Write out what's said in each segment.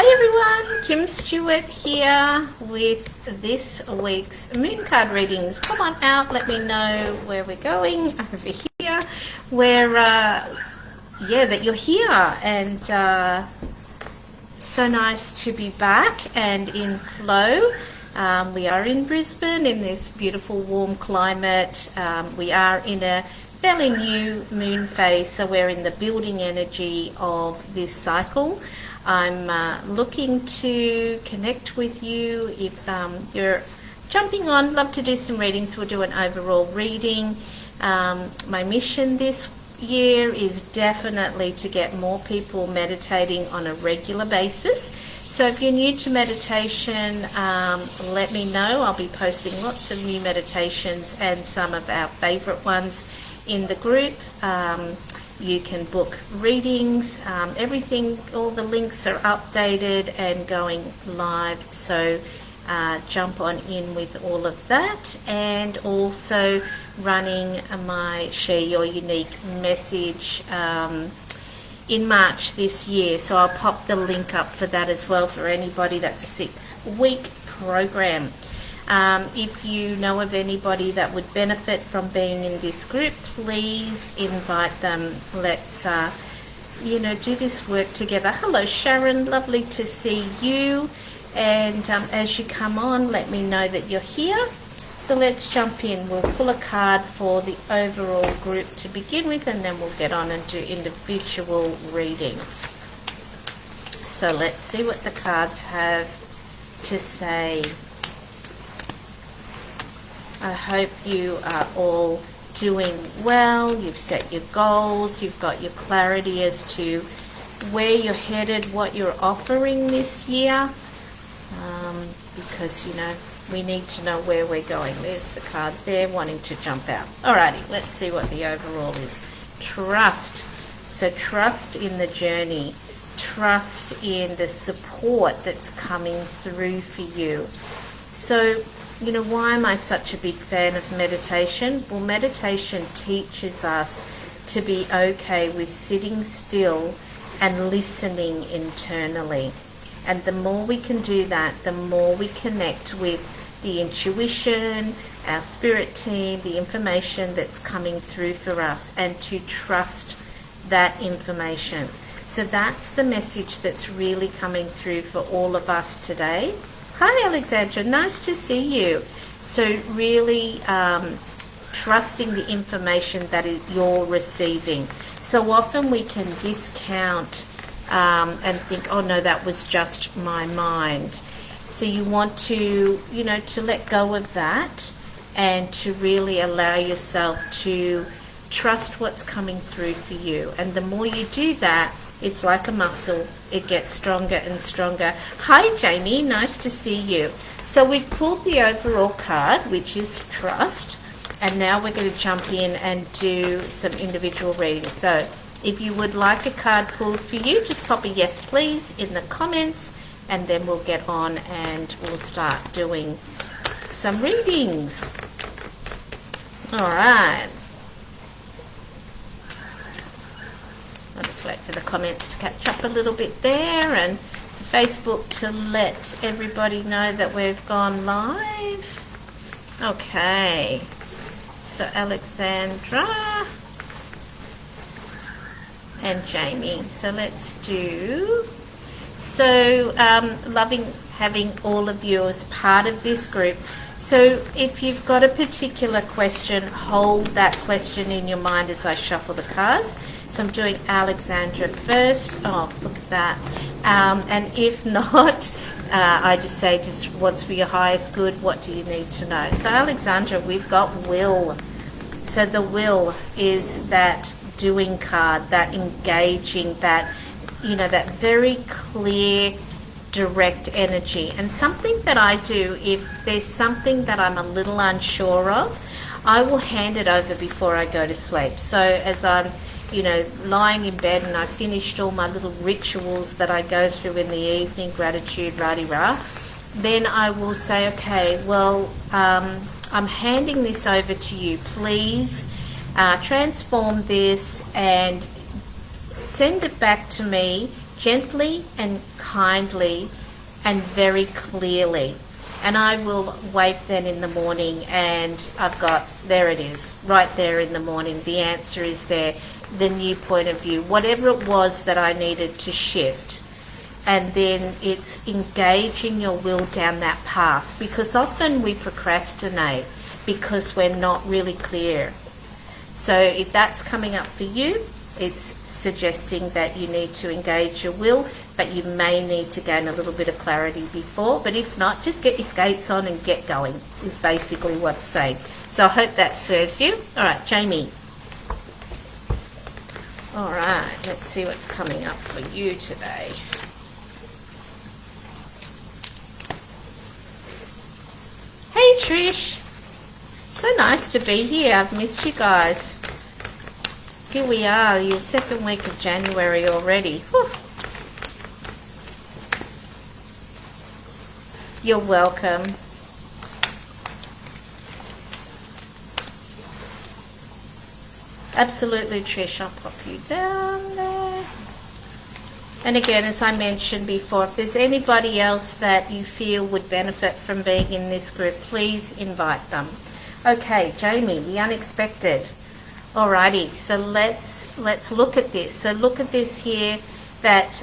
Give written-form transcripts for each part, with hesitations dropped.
Hi everyone, Kim Stewart here with this week's moon card readings. Come on out, let me know where we're going over here, where, that you're here, and so nice to be back and in flow. We are in Brisbane in this beautiful warm climate. We are in a fairly new moon phase, so we're in the building energy of this cycle. I'm looking to connect with you. If you're jumping on, love to do some readings. We'll do an overall reading. My mission this year is definitely to get more people meditating on a regular basis. So if you're new to meditation, let me know. I'll be posting lots of new meditations and some of our favorite ones in the group. You can book readings, everything, all the links are updated and going live, so jump on in with all of that. And also running my Share Your Unique Message in March this year, so I'll pop the link up for that as well for anybody. That's a 6-week program. If you know of anybody that would benefit from being in this group, please invite them. Let's, do this work together. Hello, Sharon. Lovely to see you. And as you come on, let me know that you're here. So let's jump in. We'll pull a card for the overall group to begin with, and then we'll get on and do individual readings. So let's see what the cards have to say. I hope you are all doing well. You've set your goals. You've got your clarity as to where you're headed, what you're offering this year. Because, we need to know where we're going. There's the card there wanting to jump out. Alrighty, let's see what the overall is. Trust. So trust in the journey. Trust in the support that's coming through for you. So, why am I such a big fan of meditation? Well, meditation teaches us to be okay with sitting still and listening internally. And the more we can do that, the more we connect with the intuition, our spirit team, the information that's coming through for us, and to trust that information. So that's the message that's really coming through for all of us today. Hi Alexandra, nice to see you. So really trusting the information that you're receiving. So often we can discount and think, oh no, that was just my mind. So you want to, to let go of that and to really allow yourself to trust what's coming through for you. And the more you do that, it's like a muscle. It gets stronger and stronger. Hi, Jamie. Nice to see you. So we've pulled the overall card, which is trust. And now we're going to jump in and do some individual readings. So if you would like a card pulled for you, just pop a yes, please, in the comments. And then we'll get on and we'll start doing some readings. All right. I'll just wait for the comments to catch up a little bit there, and Facebook to let everybody know that we've gone live. Okay, so Alexandra and Jamie. So let's do, loving having all of you as part of this group. So if you've got a particular question, hold that question in your mind as I shuffle the cards. So I'm doing Alexandra first. Oh, look at that. And if not, I just say, what's for your highest good? What do you need to know? So Alexandra, we've got will. So the will is that doing card, that engaging, that, that very clear, direct energy. And something that I do, if there's something that I'm a little unsure of, I will hand it over before I go to sleep. So as I'm lying in bed and I finished all my little rituals that I go through in the evening, gratitude, rah-de-rah, then I will say, okay, well, I'm handing this over to you. Please transform this and send it back to me gently and kindly and very clearly. And I will wake then in the morning and I've got, there it is, right there in the morning. The answer is there, the new point of view, whatever it was that I needed to shift. And then it's engaging your will down that path, because often we procrastinate because we're not really clear. So if that's coming up for you, it's suggesting that you need to engage your will, but you may need to gain a little bit of clarity before. But if not, just get your skates on and get going, is basically what it's saying. So I hope that serves you. All right, Jamie. All right, let's see what's coming up for you today. Hey, Trish. So nice to be here. I've missed you guys. Here we are, your second week of January already. Whew. You're welcome. Absolutely, Trish. I'll pop you down there. And again, as I mentioned before, if there's anybody else that you feel would benefit from being in this group, please invite them. Okay, Jamie, the unexpected. Alrighty, so let's look at this. So look at this here, that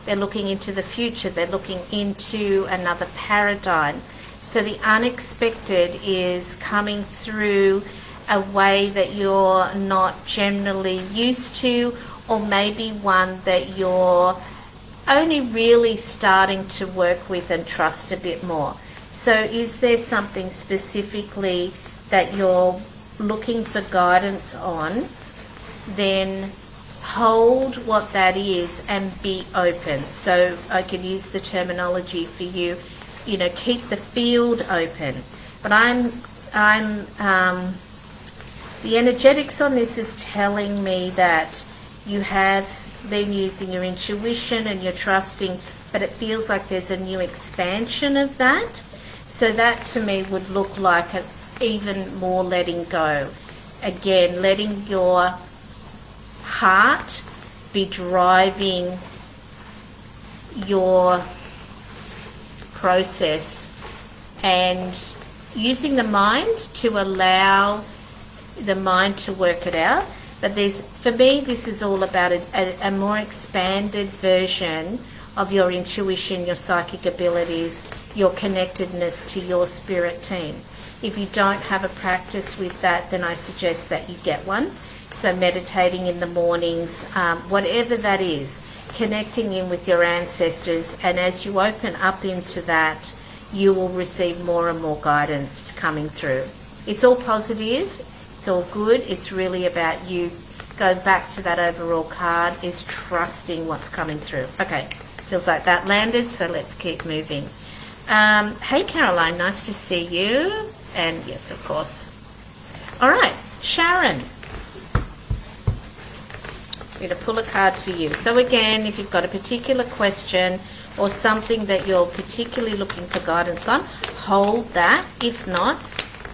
they're looking into the future. They're looking into another paradigm. So the unexpected is coming through a way that you're not generally used to, or maybe one that you're only really starting to work with and trust a bit more. So is there something specifically that you're looking for guidance on? Then hold what that is and be open. So I could use the terminology for you, you know, keep the field open. But the energetics on this is telling me that you have been using your intuition and you're trusting, but it feels like there's a new expansion of that. So that to me would look like even more letting go. Again, letting your heart be driving your process, and using the mind to allow the mind to work it out. But for me, this is all about a more expanded version of your intuition, your psychic abilities, your connectedness to your spirit team. If you don't have a practice with that, then I suggest that you get one. So meditating in the mornings, whatever that is, connecting in with your ancestors, and as you open up into that, you will receive more and more guidance coming through. It's all positive, it's all good. It's really about you. Go back to that overall card, is trusting what's coming through. Okay, feels like that landed, so let's keep moving. Hey Caroline, nice to see you. And yes, of course. All right, Sharon. I'm going to pull a card for you. So again, if you've got a particular question or something that you're particularly looking for guidance on, hold that. If not,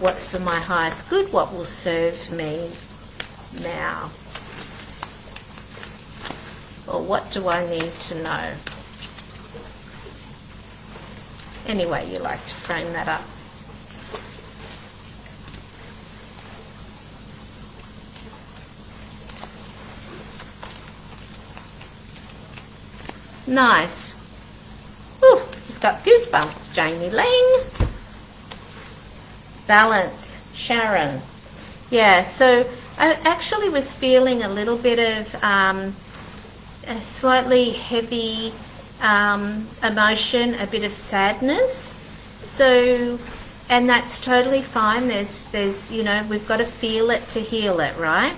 what's for my highest good? What will serve me now? Or what do I need to know? Any way you like to frame that up. Nice. Ooh, just got goosebumps. Jamie Ling. Balance. Sharon. Yeah, so I actually was feeling a little bit of a slightly heavy emotion, a bit of sadness. So, and that's totally fine. There's, you know, we've got to feel it to heal it, right?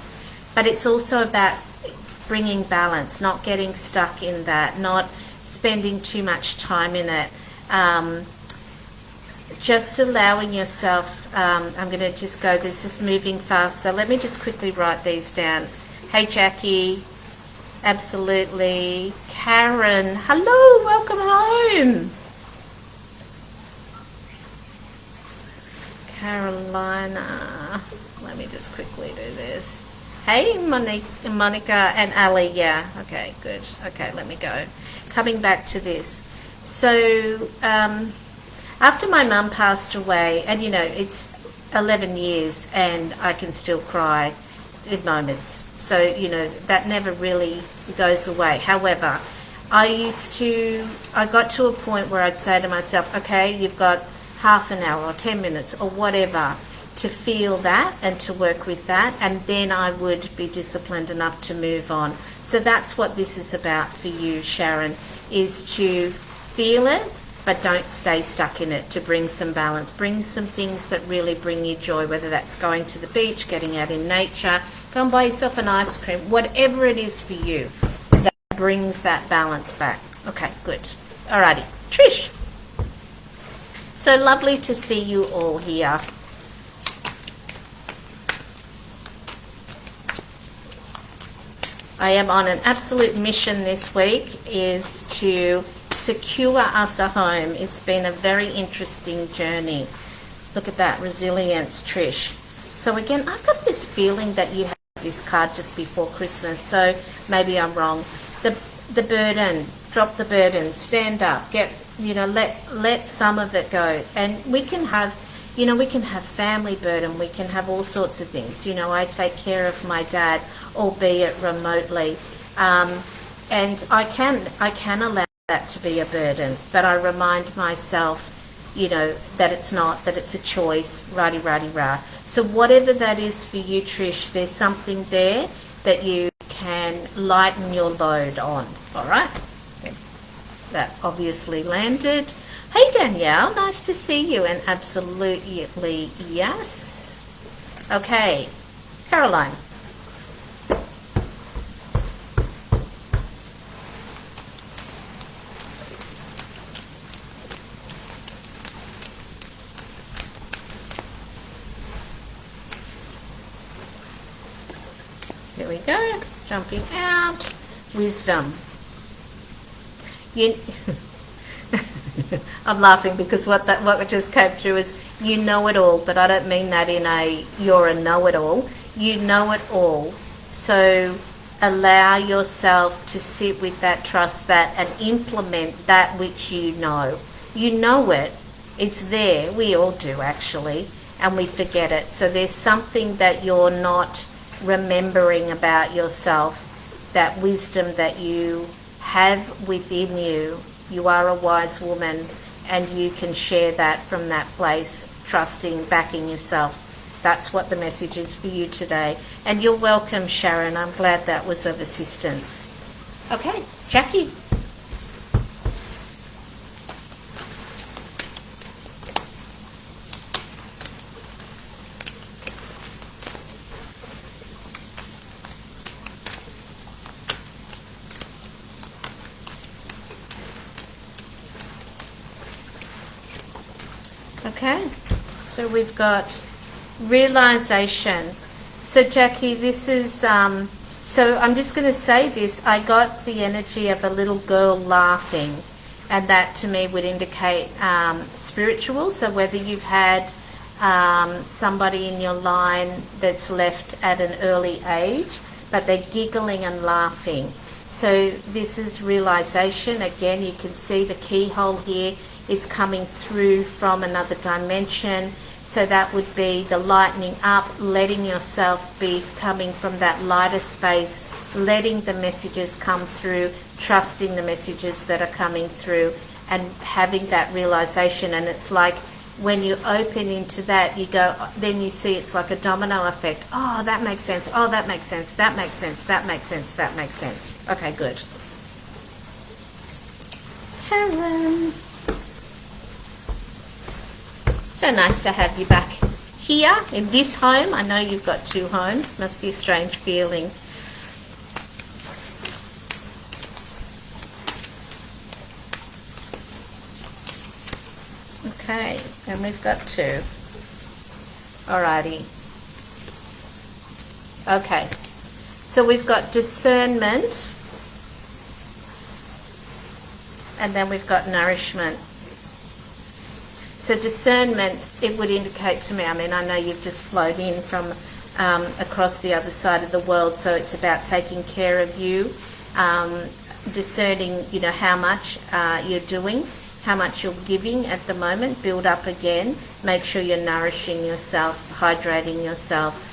But it's also about bringing balance, not getting stuck in that, not spending too much time in it. Just allowing yourself, I'm going to just go, this is moving fast, so let me just quickly write these down. Hey Jackie, absolutely. Karen, hello, welcome home. Carolina, let me just quickly do this. Hey, Monica and Ali. Yeah. Okay, good. Okay, let me go. Coming back to this. So, after my mum passed away, and it's 11 years and I can still cry in moments. So, that never really goes away. However, I got to a point where I'd say to myself, okay, you've got half an hour or 10 minutes or whatever to feel that and to work with that, and then I would be disciplined enough to move on. So that's what this is about for you, Sharon, is to feel it, but don't stay stuck in it, to bring some balance, bring some things that really bring you joy, whether that's going to the beach, getting out in nature, go and buy yourself an ice cream, whatever it is for you that brings that balance back. Okay, good. Alrighty, Trish. So lovely to see you all here. I am on an absolute mission this week, is to secure us a home. It's been a very interesting journey. Look at that resilience, Trish. So again, I got this feeling that you had this card just before Christmas, so maybe I'm wrong. The burden, drop the burden, stand up, let some of it go. And we can have family burden, we can have all sorts of things. I take care of my dad, albeit remotely, and I can allow that to be a burden, but I remind myself, that it's not, that it's a choice, rah. So whatever that is for you, Trish, there's something there that you can lighten your load on, all right? That obviously landed. Hey Danielle, nice to see you, and absolutely yes. Okay, Caroline. Here we go, jumping out, wisdom. I'm laughing because what just came through is you know it all, but I don't mean that in a you're a know-it-all. You know it all. So allow yourself to sit with that, trust that, and implement that which you know. You know it. It's there. We all do, actually, and we forget it. So there's something that you're not remembering about yourself, that wisdom that you have within you. You are a wise woman, and you can share that from that place, trusting, backing yourself. That's what the message is for you today. And you're welcome, Sharon. I'm glad that was of assistance. Okay, Jackie. Okay, so we've got realization. So Jackie, this is, so I'm just going to say this. I got the energy of a little girl laughing, and that to me would indicate spiritual. So whether you've had somebody in your line that's left at an early age, but they're giggling and laughing. So this is realization. Again, you can see the keyhole here. It's coming through from another dimension. So that would be the lightening up, letting yourself be coming from that lighter space, letting the messages come through, trusting the messages that are coming through, and having that realization. And it's like when you open into that, you go, then you see it's like a domino effect. Oh, that makes sense. Oh, that makes sense. That makes sense. That makes sense. That makes sense. Okay, good. Karen. So nice to have you back here in this home. I know you've got two homes. Must be a strange feeling. Okay, and we've got two. Alrighty. Okay, so we've got discernment, and then we've got nourishment. So discernment, it would indicate to me, I mean, I know you've just flowed in from across the other side of the world. So it's about taking care of you, discerning, how much you're doing, how much you're giving at the moment, build up again, make sure you're nourishing yourself, hydrating yourself,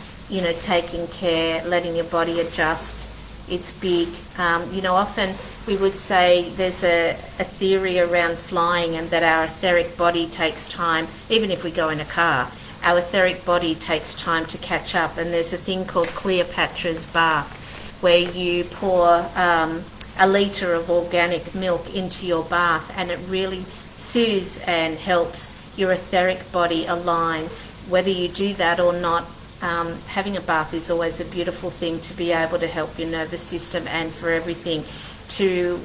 taking care, letting your body adjust. It's big. Often we would say there's a theory around flying, and that our etheric body takes time, even if we go in a car, our etheric body takes time to catch up. And there's a thing called Cleopatra's bath, where you pour a litre of organic milk into your bath, and it really soothes and helps your etheric body align. Whether you do that or not, having a bath is always a beautiful thing to be able to help your nervous system and for everything to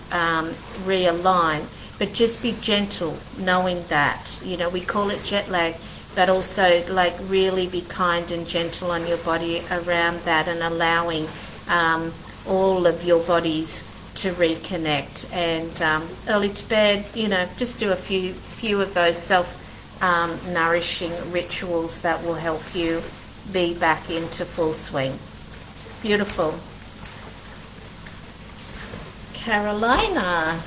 realign. But just be gentle, knowing that, we call it jet lag, but also really be kind and gentle on your body around that, and allowing all of your bodies to reconnect. And early to bed, just do a few of those self nourishing rituals that will help you be back into full swing. Beautiful. Carolina.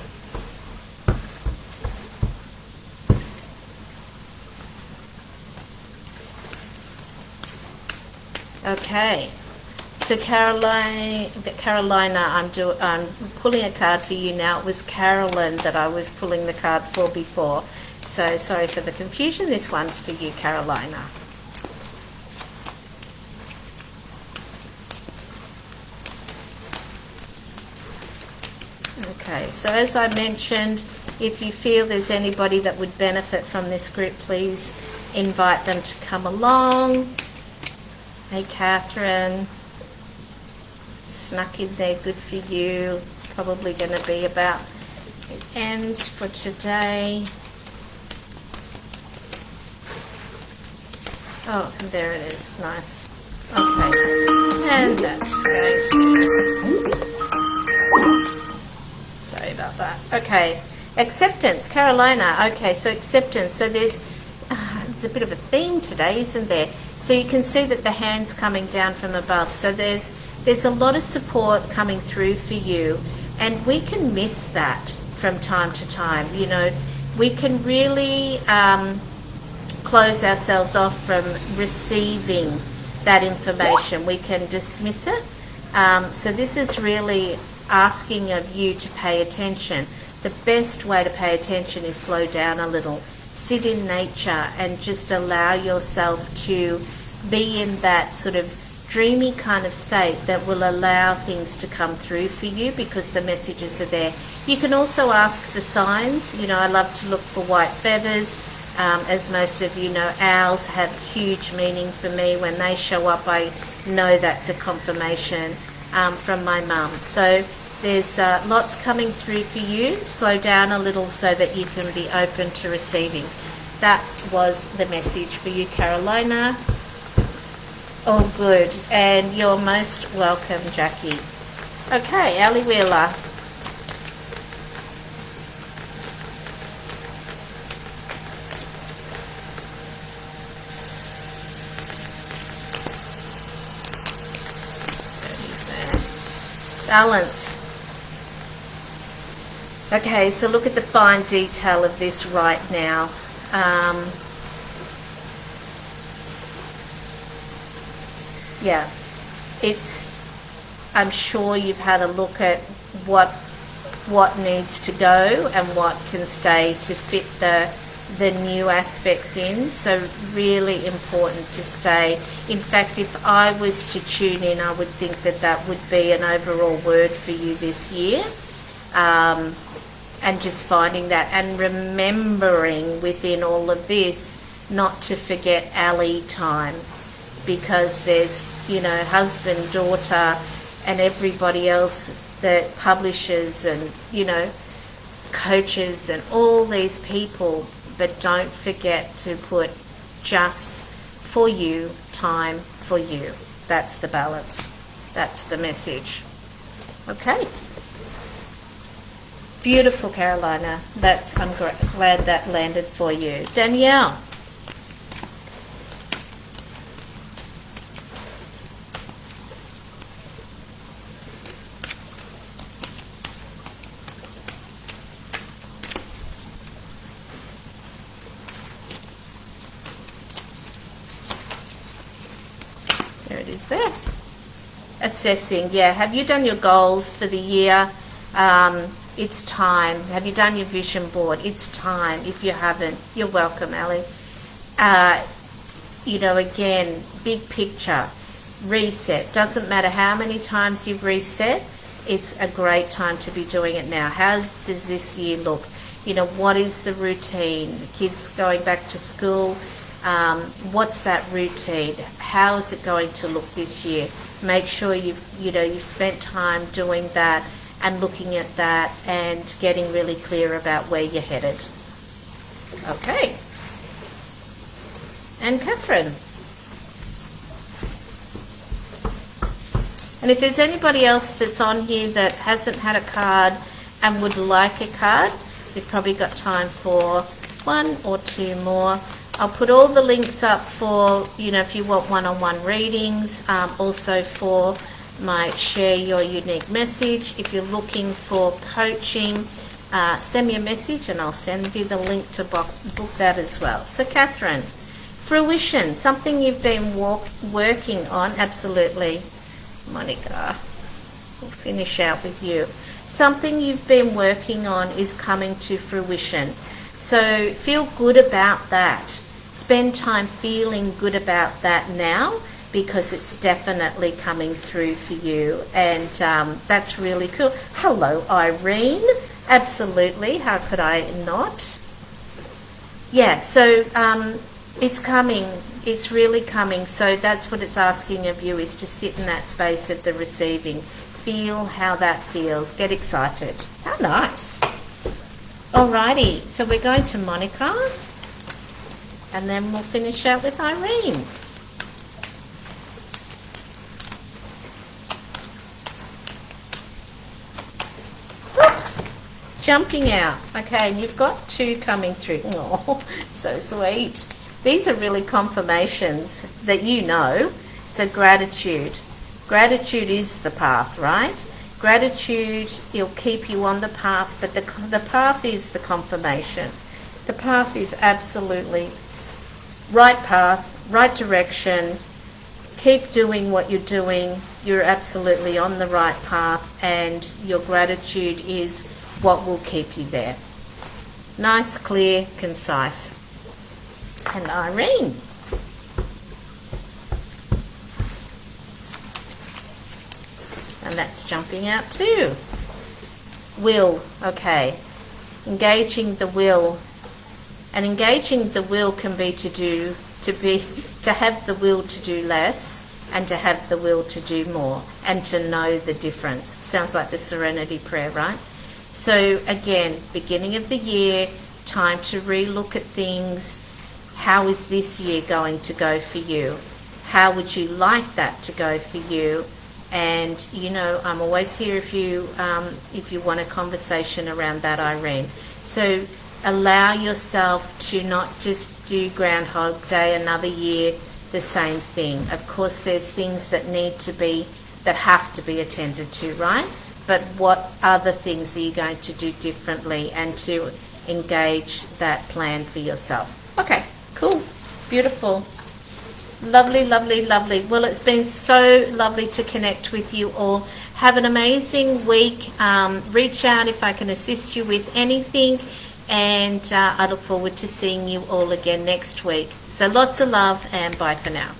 Okay. So Carolina, I'm pulling a card for you now. It was Carolyn that I was pulling the card for before. So sorry for the confusion. This one's for you, Carolina. Okay, so as I mentioned, if you feel there's anybody that would benefit from this group, please invite them to come along. Hey, Catherine. Snuck in there, good for you. It's probably going to be about the end for today. Oh, and there it is. Nice. Okay. And that's going to... Sorry about that. Okay. Acceptance. Carolina. Okay, so acceptance. So there's a bit of a theme today, isn't there? So you can see that the hand's coming down from above. So there's a lot of support coming through for you, and we can miss that from time to time. We can really close ourselves off from receiving that information. We can dismiss it. So this is really asking of you to pay attention. The best way to pay attention is slow down a little, sit in nature, and just allow yourself to be in that sort of dreamy kind of state that will allow things to come through for you, because the messages are there. You can also ask for signs. I love to look for white feathers. As most of you know, owls have huge meaning for me. When they show up, I know that's a confirmation from my mum. So there's lots coming through for you. Slow down a little so that you can be open to receiving. That was the message for you, Carolina. Oh, good. And you're most welcome, Jackie. Okay, Ali Wheeler. Balance. Okay, so look at the fine detail of this right now. Yeah, I'm sure you've had a look at what needs to go and what can stay to fit the new aspects in. So really important to stay. In fact, if I was to tune in, I would think that would be an overall word for you this year. And just finding that and remembering within all of this not to forget Ali time, because there's, husband, daughter, and everybody else, the publishers and, coaches and all these people. But don't forget to put just for you, time for you. That's the balance. That's the message. Okay. Beautiful, Carolina. I'm glad that landed for you. Danielle. it is there. Assessing, yeah. Have you done your goals for the year? It's time. Have you done your vision board? It's time. If you haven't, you're welcome, Ali. You know, again, big picture, reset. Doesn't matter how many times you've reset, it's a great time to be doing it now. How does this year look? You know, what is the routine? The kids going back to school, what's that routine? How is it going to look this year? Make sure you've spent time doing that and looking at that and getting really clear about where you're headed. Okay. And Catherine. And if there's anybody else that's on here that hasn't had a card and would like a card, you've probably got time for one or two more. I'll put all the links up for, you know, if you want one-on-one readings, also for my Share Your Unique Message. If you're looking for coaching, send me a message and I'll send you the link to book that as well. So Catherine, fruition, something you've been working on, absolutely. Monica, we'll finish out with you. Something you've been working on is coming to fruition. So feel good about that. Spend time feeling good about that now, because it's definitely coming through for you, and that's really cool. Hello, Irene. Absolutely. How could I not? Yeah, so it's coming. It's really coming. So that's what it's asking of you, is to sit in that space of the receiving. Feel how that feels. Get excited. How nice. Alrighty, so we're going to Monica, and then we'll finish out with Irene. Oops, jumping out. Okay, and you've got two coming through. Oh, so sweet. These are really confirmations that you know. So gratitude. Gratitude is the path, right? Gratitude, it'll keep you on the path, but the path is the confirmation. The path is absolutely right path, right direction. Keep doing what you're doing. You're absolutely on the right path, and your gratitude is what will keep you there. Nice, clear, concise. And Irene. And that's jumping out too. Will, okay. Engaging the will. And engaging the will can be to have the will to do less, and to have the will to do more, and to know the difference. Sounds like the Serenity Prayer, right? So again, beginning of the year, time to re-look at things. How is this year going to go for you? How would you like that to go for you? And you know, I'm always here if you want a conversation around that, Irene. So allow yourself to not just do Groundhog Day another year, the same thing. Of course, there's things that have to be attended to, right? But what other things are you going to do differently, and to engage that plan for yourself? Okay, cool, beautiful. Lovely, lovely, lovely. Well, it's been so lovely to connect with you all. Have an amazing week. Reach out if I can assist you with anything. And I look forward to seeing you all again next week. So lots of love, and bye for now.